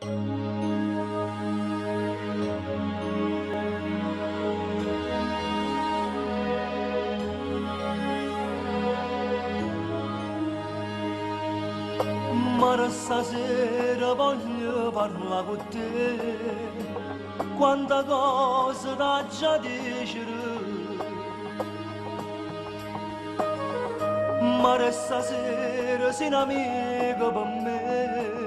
Ma stasera voglio parlare con te, quanta cosa da già dicere. Ma stasera sei un amico per me,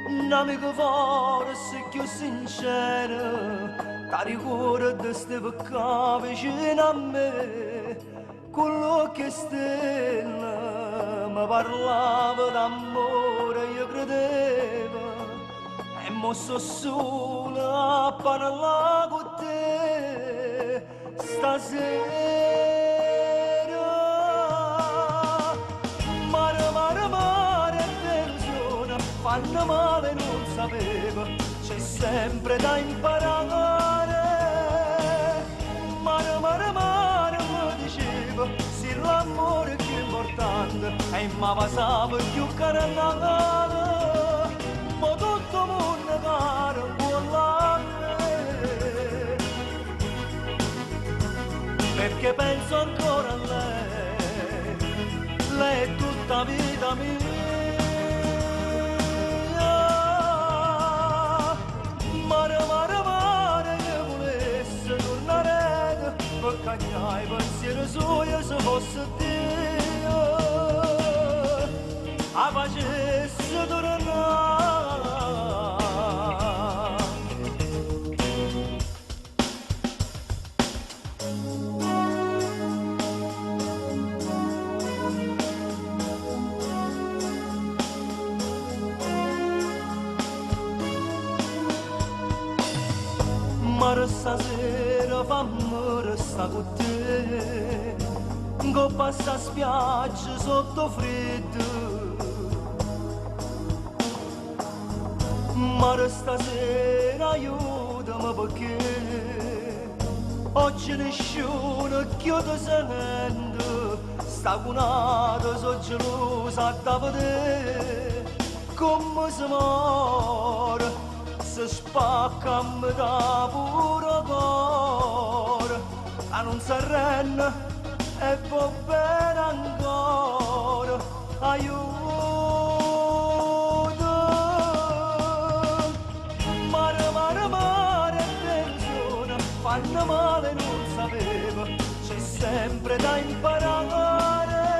un amico forse più sincero, che ricorda ste peccati vicino a me, quello che stella mi parlava d'amore io credevo, e mo sto solo a parlare con te stasera. Mare, delusione, fanno male non sapevo, c'è sempre da imparare. Mare, mi dicevo, sì l'amore è più importante, e ma passavo più carannale, ma tutto il mondo caro vuole me, perché penso ancora a lei è tutta vita mia. Mare, che volesse tornare, per cagnare i pensieri suoi se fosse Dio, a facesse tornare. Ma stasera fammi restare con te, che passa a spiaggia sotto freddo. Ma stasera aiutami perché oggi nessuno chiude sento, sta cunata, sono gelosa da vedere come si muore. Se spacca a metà puro cuore, a non si arrende e va bene ancora, aiuto. Mare, delusione, fanno male non sapevo, c'è sempre da imparare.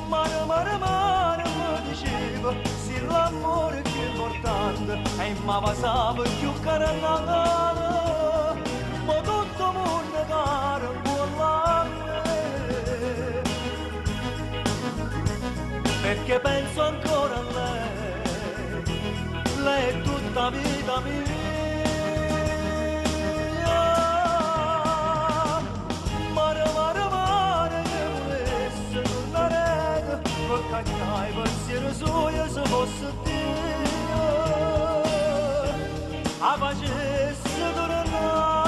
Mare, mi dicevo, sì l'amore importante, e ma passavo più carannale, ma tutto il mondo caro vuole me, perché penso ancora a lei è tutta vita mia. Mare, che volesse tornare, per cagnare i pensieri suoi se fosse Dio, a facesse tornare.